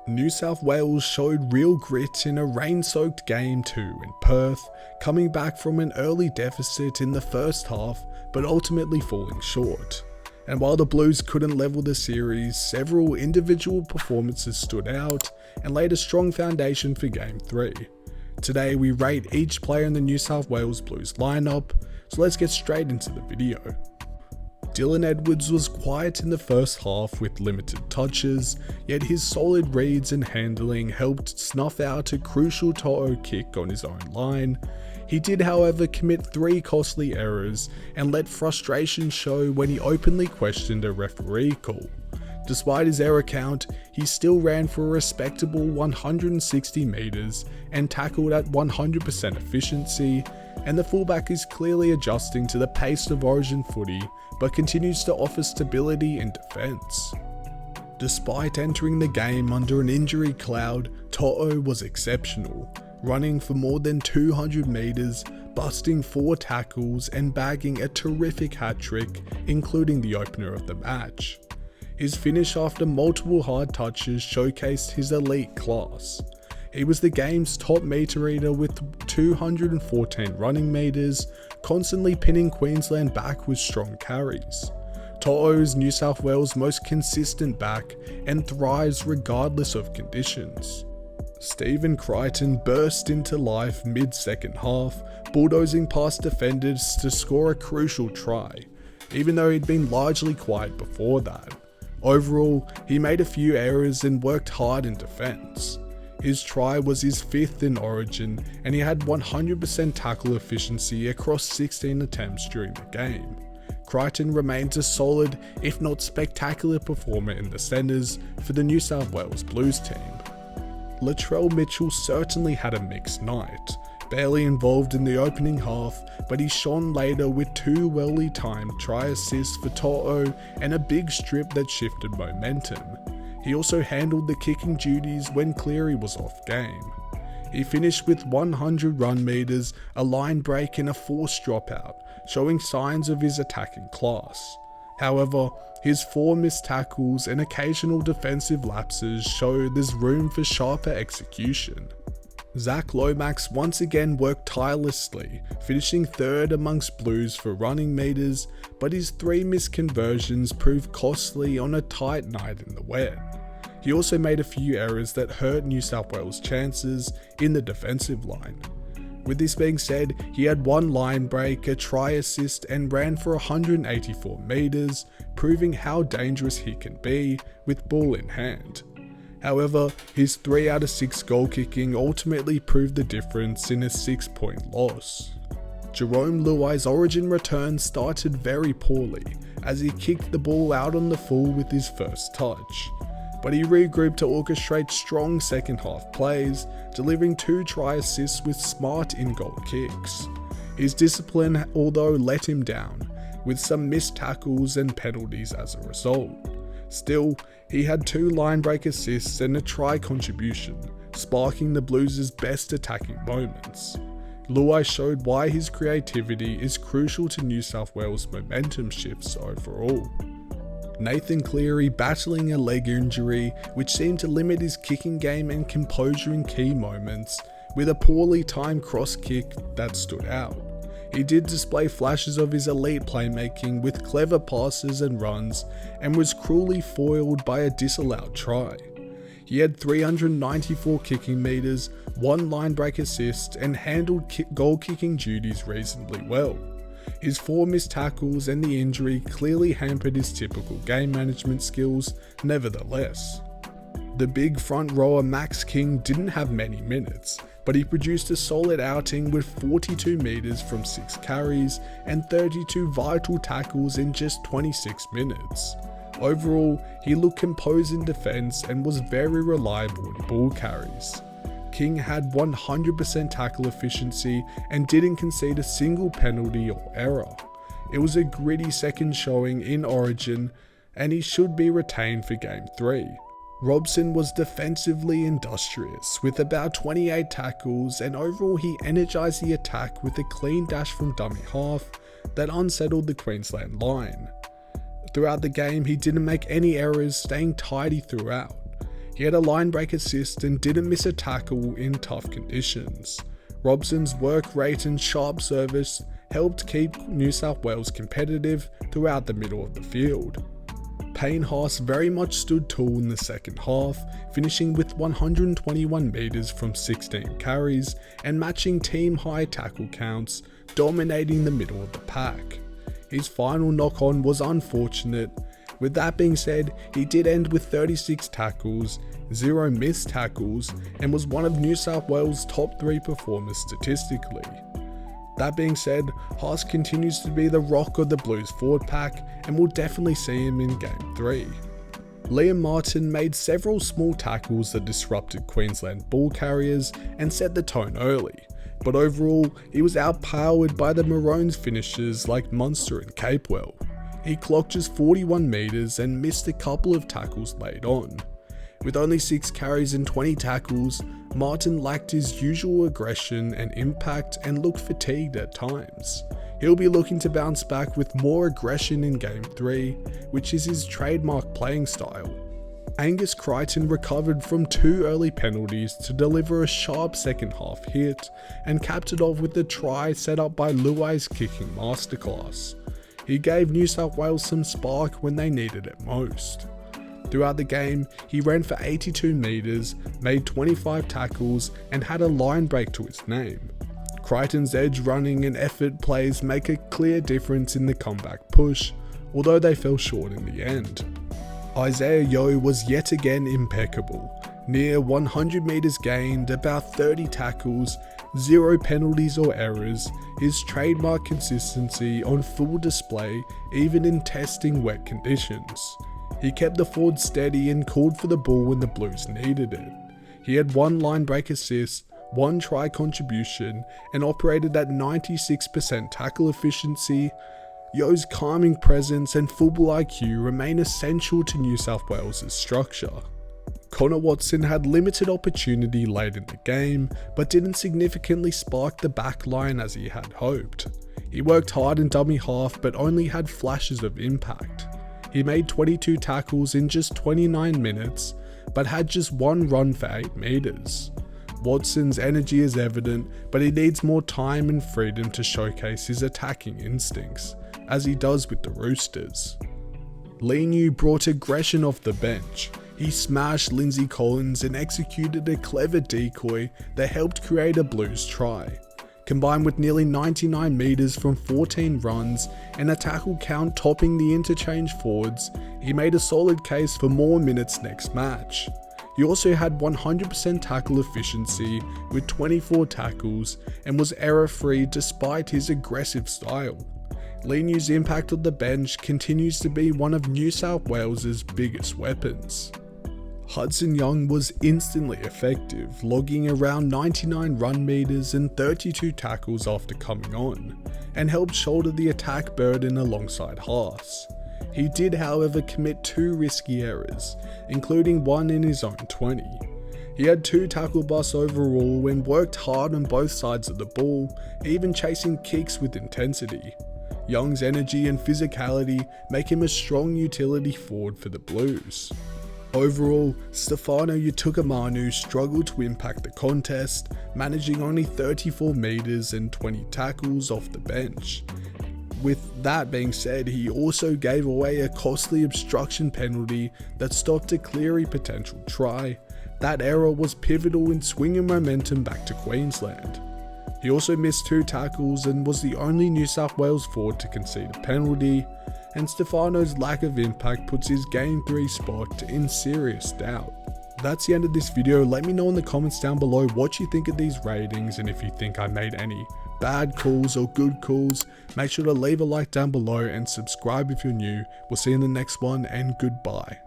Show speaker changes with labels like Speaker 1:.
Speaker 1: New South Wales showed real grit in a rain-soaked Game 2 in Perth, coming back from an early deficit in the first half but ultimately falling short. And while the Blues couldn't level the series, several individual performances stood out and laid a strong foundation for Game 3. Today we rate each player in the New South Wales Blues lineup, so let's get straight into the video. Dylan Edwards was quiet in the first half with limited touches, yet his solid reads and handling helped snuff out a crucial To'o kick on his own line. He did, however, commit 3 costly errors and let frustration show when he openly questioned a referee call. Despite his error count, he still ran for a respectable 160 metres and tackled at 100% efficiency, and the fullback is clearly adjusting to the pace of Origin footy but continues to offer stability in defence. Despite entering the game under an injury cloud, To'o was exceptional, running for more than 200 metres, busting 4 tackles and bagging a terrific hat-trick, including the opener of the match. His finish after multiple hard touches showcased his elite class. He was the game's top meter eater with 214 running meters, constantly pinning Queensland back with strong carries. To'o is New South Wales' most consistent back and thrives regardless of conditions. Stephen Crichton burst into life mid-second half, bulldozing past defenders to score a crucial try, even though he'd been largely quiet before that. Overall, he made a few errors and worked hard in defence. His try was his 5th in Origin, and he had 100% tackle efficiency across 16 attempts during the game. Crichton remains a solid, if not spectacular performer in the centres for the New South Wales Blues team. Latrell Mitchell certainly had a mixed night, barely involved in the opening half, but he shone later with 2 well timed try assists for To'o and a big strip that shifted momentum. He also handled the kicking duties when Cleary was off game. He finished with 100 run meters, a line break and a forced dropout, showing signs of his attacking class. However, his 4 missed tackles and occasional defensive lapses show there's room for sharper execution. Zach Lomax once again worked tirelessly, finishing 3rd amongst Blues for running meters, but his 3 missed conversions proved costly on a tight night in the wet. He also made a few errors that hurt New South Wales' chances in the defensive line. With this being said, he had 1 line break, a try assist and ran for 184 metres, proving how dangerous he can be with ball in hand. However, his 3 out of 6 goal kicking ultimately proved the difference in a 6-point loss. Jerome Luai's Origin return started very poorly, as he kicked the ball out on the full with his first touch. But he regrouped to orchestrate strong second half plays, delivering 2 try assists with smart in-goal kicks. His discipline, although, let him down, with some missed tackles and penalties as a result. Still, he had 2 line break assists and a try contribution, sparking the Blues' best attacking moments. Luai showed why his creativity is crucial to New South Wales' momentum shifts overall. Nathan Cleary battling a leg injury which seemed to limit his kicking game and composure in key moments, with a poorly timed cross kick that stood out. He did display flashes of his elite playmaking with clever passes and runs, and was cruelly foiled by a disallowed try. He had 394 kicking meters, 1 line break assist, and handled goal kicking duties reasonably well. His 4 missed tackles and the injury clearly hampered his typical game management skills, nevertheless. The big front rower Max King didn't have many minutes, but he produced a solid outing with 42 metres from 6 carries and 32 vital tackles in just 26 minutes. Overall, he looked composed in defence and was very reliable in ball carries. King had 100% tackle efficiency and didn't concede a single penalty or error. It was a gritty second showing in Origin, and he should be retained for Game 3. Robson was defensively industrious with about 28 tackles, and overall he energised the attack with a clean dash from dummy half that unsettled the Queensland line. Throughout the game he didn't make any errors, staying tidy throughout. He had a line break assist and didn't miss a tackle in tough conditions. Robson's work rate and sharp service helped keep New South Wales competitive throughout the middle of the field. Payne Haas very much stood tall in the second half, finishing with 121 metres from 16 carries and matching team high tackle counts, dominating the middle of the pack. His final knock-on was unfortunate. With that being said, he did end with 36 tackles, 0 missed tackles, and was one of New South Wales' top 3 performers statistically. That being said, Haas continues to be the rock of the Blues forward pack and we'll definitely see him in Game 3. Liam Martin made several small tackles that disrupted Queensland ball carriers and set the tone early, but overall he was outpowered by the Maroons finishers like Munster and Capewell. He clocked just 41 metres and missed a couple of tackles late on. With only 6 carries and 20 tackles, Martin lacked his usual aggression and impact and looked fatigued at times. He'll be looking to bounce back with more aggression in Game 3, which is his trademark playing style. Angus Crichton recovered from 2 early penalties to deliver a sharp second half hit and capped it off with the try set up by Luai's kicking masterclass. He gave New South Wales some spark when they needed it most. Throughout the game, he ran for 82 metres, made 25 tackles and had a line break to his name. Crichton's edge running and effort plays make a clear difference in the comeback push, although they fell short in the end. Isaiah Yeo was yet again impeccable. Near 100 metres gained, about 30 tackles, 0 penalties or errors, his trademark consistency on full display even in testing wet conditions. He kept the forward steady and called for the ball when the Blues needed it. He had 1 line break assist, 1 try contribution, and operated at 96% tackle efficiency. Yeo's calming presence and football IQ remain essential to New South Wales' structure. Connor Watson had limited opportunity late in the game, but didn't significantly spark the back line as he had hoped. He worked hard in dummy half but only had flashes of impact. He made 22 tackles in just 29 minutes, but had just 1 run for 8 metres. Watson's energy is evident, but he needs more time and freedom to showcase his attacking instincts, as he does with the Roosters. Leniu brought aggression off the bench. He smashed Lindsay Collins and executed a clever decoy that helped create a Blues try. Combined with nearly 99 metres from 14 runs and a tackle count topping the Interchange forwards, he made a solid case for more minutes next match. He also had 100% tackle efficiency with 24 tackles and was error-free despite his aggressive style. Leniu's impact on the bench continues to be one of New South Wales' biggest weapons. Hudson Young was instantly effective, logging around 99 run meters and 32 tackles after coming on, and helped shoulder the attack burden alongside Haas. He did, however, commit 2 risky errors, including one in his own 20. He had 2 tackle busts overall and worked hard on both sides of the ball, even chasing kicks with intensity. Young's energy and physicality make him a strong utility forward for the Blues. Overall, Stefano Utukamanu struggled to impact the contest, managing only 34 metres and 20 tackles off the bench. With that being said, he also gave away a costly obstruction penalty that stopped a Cleary potential try. That error was pivotal in swinging momentum back to Queensland. He also missed 2 tackles and was the only New South Wales forward to concede a penalty, and Stefano's lack of impact puts his Game 3 spot in serious doubt. That's the end of this video. Let me know in the comments down below what you think of these ratings, and if you think I made any bad calls or good calls. Make sure to leave a like down below and subscribe if you're new. We'll see you in the next one, and goodbye.